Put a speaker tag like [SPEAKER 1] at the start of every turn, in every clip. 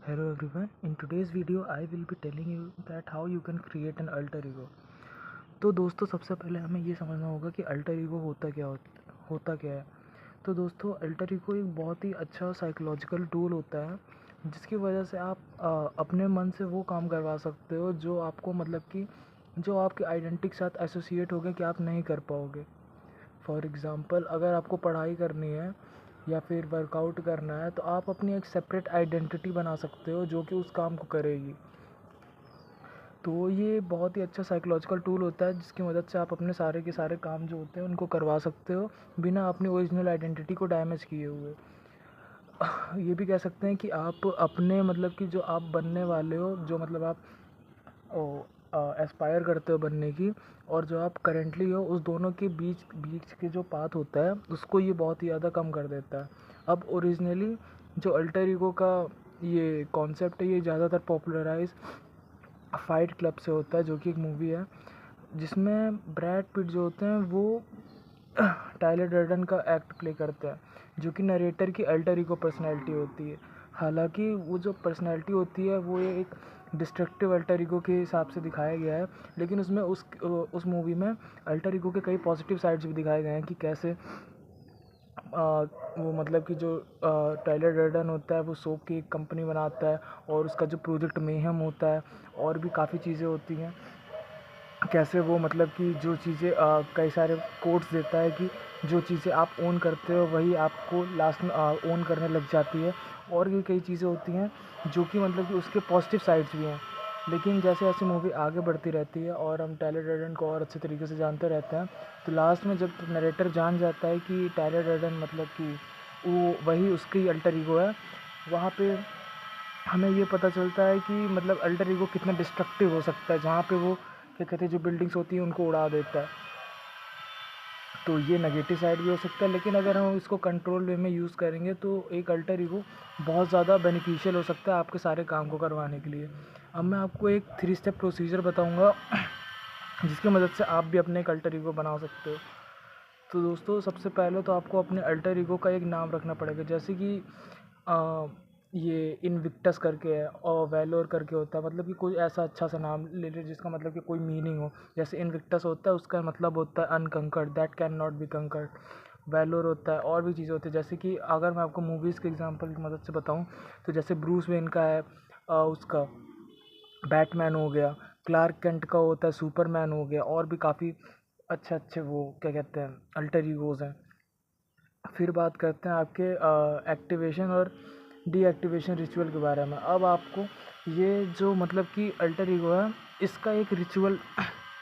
[SPEAKER 1] Hello everyone, in today's video I will be telling you that how you can create an alter ego। तो दोस्तों सबसे पहले हमें ये समझना होगा कि अल्टर ईगो होता क्या है। तो दोस्तों अल्टर ईगो एक बहुत ही अच्छा साइकोलॉजिकल टूल होता है जिसकी वजह से आप अपने मन से वो काम करवा सकते हो जो आपको मतलब कि जो आपकी आइडेंटिटी के साथ एसोसिएट हो गए कि आप नहीं कर पाओगे। फॉर एग्ज़ाम्पल अगर आपको पढ़ाई करनी है या फिर वर्कआउट करना है तो आप अपनी एक सेपरेट आइडेंटिटी बना सकते हो जो कि उस काम को करेगी। तो ये बहुत ही अच्छा साइकोलॉजिकल टूल होता है जिसकी मदद से आप अपने सारे के सारे काम जो होते हैं उनको करवा सकते हो बिना अपनी ओरिजिनल आइडेंटिटी को डैमेज किए हुए। ये भी कह सकते हैं कि आप अपने मतलब कि जो आप बनने वाले हो, जो मतलब आप एस्पायर करते हो बनने की, और जो आप करेंटली हो, उस दोनों के बीच बीच के जो पाथ होता है उसको ये बहुत ही ज़्यादा कम कर देता है। अब ओरिजिनली जो अल्टर ईगो का ये कॉन्सेप्ट है ये ज़्यादातर पॉपुलराइज फाइट क्लब से होता है, जो कि एक मूवी है जिसमें ब्रैड पिट जो होते हैं वो टाइलर डर्डन का एक्ट प्ले करते हैं जो कि नरेटर की अल्टर ईगो पर्सनैलिटी होती है। हालांकि वो जो पर्सनैलिटी होती है वो एक डिस्ट्रक्टिव अल्टर ईगो के हिसाब से दिखाया गया है, लेकिन उसमें उस मूवी में अल्टर ईगो के कई पॉजिटिव साइड्स भी दिखाए गए हैं कि कैसे वो मतलब कि जो टाइलर डर्डन होता है वो सोप की एक कंपनी बनाता है और उसका जो प्रोजेक्ट मेहम होता है और भी काफ़ी चीज़ें होती हैं। कैसे वो मतलब कि जो चीज़ें कई सारे कोट्स देता है कि जो चीज़ें आप ओन करते हो वही आपको लास्ट में ओन करने लग जाती है, और भी कई चीज़ें होती हैं जो कि मतलब कि उसके पॉजिटिव साइड्स भी हैं। लेकिन जैसे जैसे मूवी आगे बढ़ती रहती है और हम टाइलर डर्डन को और अच्छे तरीके से जानते रहते हैं, तो लास्ट में जब नरेटर जान जाता है कि टाइलर डर्डन मतलब कि वो वही उसकी अल्टर ईगो है, वहाँ पे हमें ये पता चलता है कि मतलब अल्टर ईगो कितना डिस्ट्रक्टिव हो सकता है, जहाँ पे वो क्या कहते हैं जो बिल्डिंग्स होती हैं उनको उड़ा देता है। तो ये नेगेटिव साइड भी हो सकता है, लेकिन अगर हम इसको कंट्रोल वे में यूज़ करेंगे तो एक अल्टर ईगो बहुत ज़्यादा बेनिफिशियल हो सकता है आपके सारे काम को करवाने के लिए। अब मैं आपको एक 3 स्टेप प्रोसीजर बताऊंगा जिसकी मदद से आप भी अपने एक अल्टर ईगो बना सकते हो। तो दोस्तों सबसे पहले तो आपको अपने अल्टर ईगो का एक नाम रखना पड़ेगा, जैसे कि ये इनविक्टस करके है और वैलोर करके होता है, मतलब कि कोई ऐसा अच्छा सा नाम ले लीजिए जिसका मतलब कि कोई मीनिंग हो। जैसे इनविक्टस होता है उसका मतलब होता है unconquered, that can not be conquered. Valour होता है और भी चीज़ें होती है, जैसे कि अगर मैं आपको मूवीज़ के एग्जांपल की मदद से बताऊं तो जैसे ब्रूस वेन का है उसका बैटमैन हो गया, क्लार्क केंट का होता है सुपरमैन हो गया, और भी काफ़ी अच्छे अच्छे वो क्या कहते हैं अल्टर ईगोज़ हैं। फिर बात करते हैं आपके एक्टिवेशन और डीएक्टिवेशन रिचुअल के बारे में। अब आपको ये जो मतलब कि अल्टर ईगो है इसका एक रिचुअल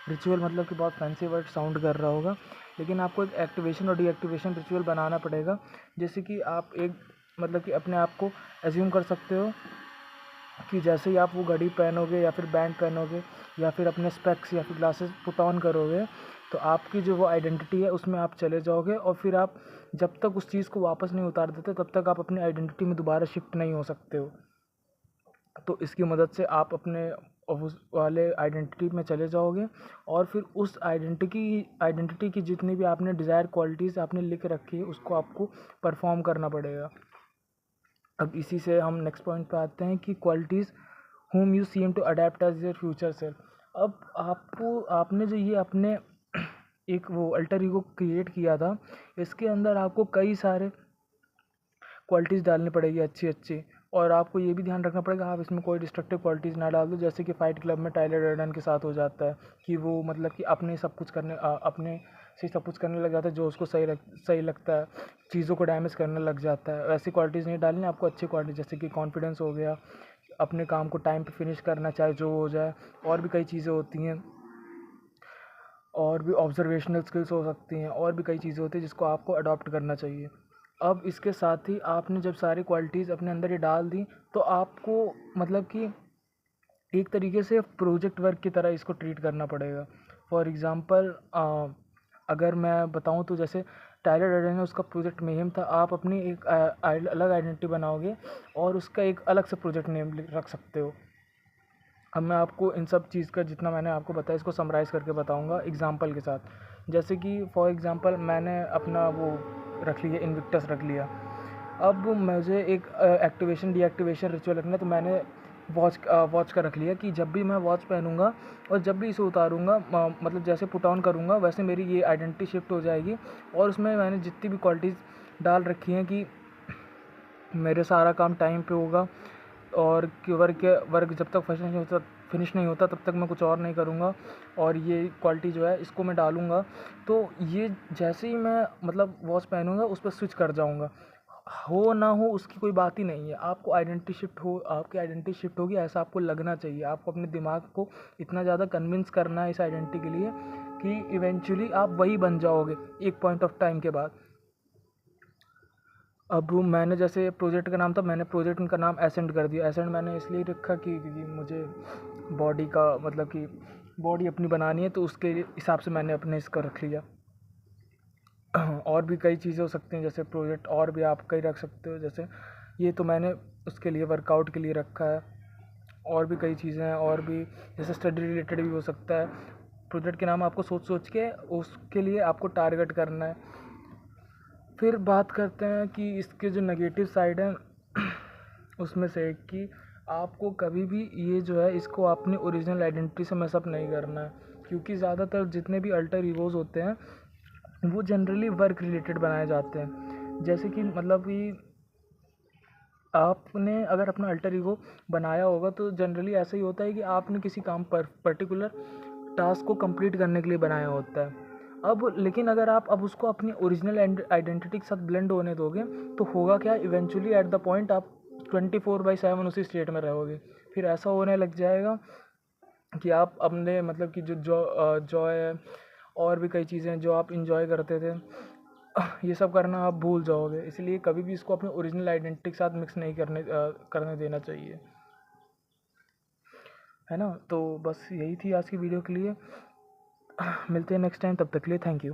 [SPEAKER 1] रिचुअल मतलब कि बहुत फैंसी वर्ड साउंड कर रहा होगा, लेकिन आपको एक एक्टिवेशन और डीएक्टिवेशन रिचुअल बनाना पड़ेगा। जैसे कि आप एक मतलब कि अपने आप को एज्यूम कर सकते हो कि जैसे ही आप वो घड़ी पहनोगे या फिर बैंड पहनोगे या फिर अपने स्पेक्स या फिर ग्लासेस पुट ऑन करोगे तो आपकी जो वो आइडेंटिटी है उसमें आप चले जाओगे, और फिर आप जब तक उस चीज़ को वापस नहीं उतार देते तब तक आप अपनी आइडेंटिटी में दोबारा शिफ्ट नहीं हो सकते हो। तो इसकी मदद से आप अपने उस वाले आइडेंटिटी में चले जाओगे और फिर उस आइडेंटिटी की जितनी भी आपने डिज़ायर क्वालिटीज़ आपने लिख रखी है उसको आपको परफॉर्म करना पड़ेगा। अब इसी से हम नेक्स्ट पॉइंट पे आते हैं कि qualities whom you seem to adapt as your future self। अब आपने जो ये अपने एक वो अल्टर ईगो क्रिएट किया था, इसके अंदर आपको कई सारे क्वालिटीज़ डालनी पड़ेगी अच्छी अच्छी, और आपको ये भी ध्यान रखना पड़ेगा आप इसमें कोई डिस्ट्रक्टिव क्वालिटीज़ ना डाल दो, जैसे कि फ़ाइट क्लब में टाइलर डर्डन के साथ हो जाता है कि वो मतलब कि अपने से सब कुछ करने लग जाता है जो उसको सही लगता है, चीज़ों को डैमेज करने लग जाता है। वैसी क्वालिटीज़ नहीं डालनी, आपको अच्छी क्वालिटी जैसे कि कॉन्फिडेंस हो गया, अपने काम को टाइम पे फिनिश करना चाहे जो हो जाए, और भी कई चीज़ें होती हैं, और भी ऑब्जर्वेशनल स्किल्स हो सकती हैं, और भी कई चीज़ें होती हैं जिसको आपको अडॉप्ट करना चाहिए। अब इसके साथ ही आपने जब सारी क्वालिटीज़ अपने अंदर ही डाल दी तो आपको मतलब कि एक तरीके से प्रोजेक्ट वर्क की तरह इसको ट्रीट करना पड़ेगा। फॉर एग्ज़ाम्पल अगर मैं बताऊं तो जैसे टाइलर डर्डन ने उसका प्रोजेक्ट मेहम था, आप अपनी एक अलग आइडेंटिटी बनाओगे और उसका एक अलग से प्रोजेक्ट नेम रख सकते हो। अब मैं आपको इन सब चीज़ का जितना मैंने आपको बताया इसको समराइज़ करके बताऊंगा एग्जांपल के साथ। जैसे कि फॉर एग्जांपल मैंने अपना वो रख लिया, इनविक्टस रख लिया। अब मुझे एक एक्टिवेशन डीएक्टिवेशन रिचुअल रखना है, तो मैंने वॉच का रख लिया कि जब भी मैं वॉच पहनूंगा और जब भी इसे उतारूंगा, मतलब जैसे पुट ऑन करूंगा वैसे मेरी ये आइडेंटिटी शिफ्ट हो जाएगी। और उसमें मैंने जितनी भी क्वालिटीज़ डाल रखी हैं कि मेरे सारा काम टाइम पे होगा, और कि वर्क जब तक फिनिश नहीं होता तब तक मैं कुछ और नहीं करूँगा, और ये क्वालिटी जो है इसको मैं डालूँगा। तो ये जैसे ही मैं मतलब वॉच पहनूँगा उस पर स्विच कर जाऊँगा, हो ना हो उसकी कोई बात ही नहीं है। आपको आपकी आइडेंटिटी शिफ्ट होगी ऐसा आपको लगना चाहिए। आपको अपने दिमाग को इतना ज़्यादा कन्विंस करना है इस आइडेंटिटी के लिए कि इवेंचुअली आप वही बन जाओगे एक पॉइंट ऑफ टाइम के बाद। अब मैंने जैसे प्रोजेक्ट का नाम था, मैंने प्रोजेक्ट का नाम एसेंट कर दिया। एसेंट मैंने इसलिए रखा कि क्योंकि मुझे बॉडी का मतलब कि बॉडी अपनी बनानी है, तो उसके हिसाब से मैंने अपने इसका रख लिया। और भी कई चीज़ें हो सकती हैं जैसे प्रोजेक्ट, और भी आप कई रख सकते हो। जैसे ये तो मैंने उसके लिए वर्कआउट के लिए रखा है। और भी कई चीज़ें हैं, और भी जैसे स्टडी रिलेटेड भी हो सकता है। प्रोजेक्ट के नाम आपको सोच सोच के उसके लिए आपको टारगेट करना है। फिर बात करते हैं कि इसके जो नेगेटिव साइड हैं उसमें से एक कि आपको कभी भी ये जो है इसको अपनी ओरिजिनल आइडेंटिटी से मैसअप नहीं करना है, क्योंकि ज़्यादातर जितने भी अल्टर ईगोज़ होते हैं वो जनरली वर्क रिलेटेड बनाए जाते हैं। जैसे कि मतलब कि आपने अगर अपना अल्टर ईगो बनाया होगा तो जनरली ऐसा ही होता है कि आपने किसी काम पर पर्टिकुलर टास्क को कंप्लीट करने के लिए बनाया होता है। अब लेकिन अगर आप अब उसको अपनी ओरिजिनल आइडेंटिटी के साथ ब्लेंड होने दोगे तो होगा क्या, इवेंचुअली एट द पॉइंट आप 24/7 उसी स्टेट में रहोगे। फिर ऐसा होने लग जाएगा कि आप अपने मतलब कि जो जॉय है और भी कई चीज़ें जो आप इंजॉय करते थे ये सब करना आप भूल जाओगे। इसलिए कभी भी इसको अपने ओरिजिनल आइडेंटिटी के साथ मिक्स नहीं करने देना चाहिए, है ना। तो बस यही थी आज की वीडियो के लिए। मिलते हैं नेक्स्ट टाइम, तब तक के लिए थैंक यू।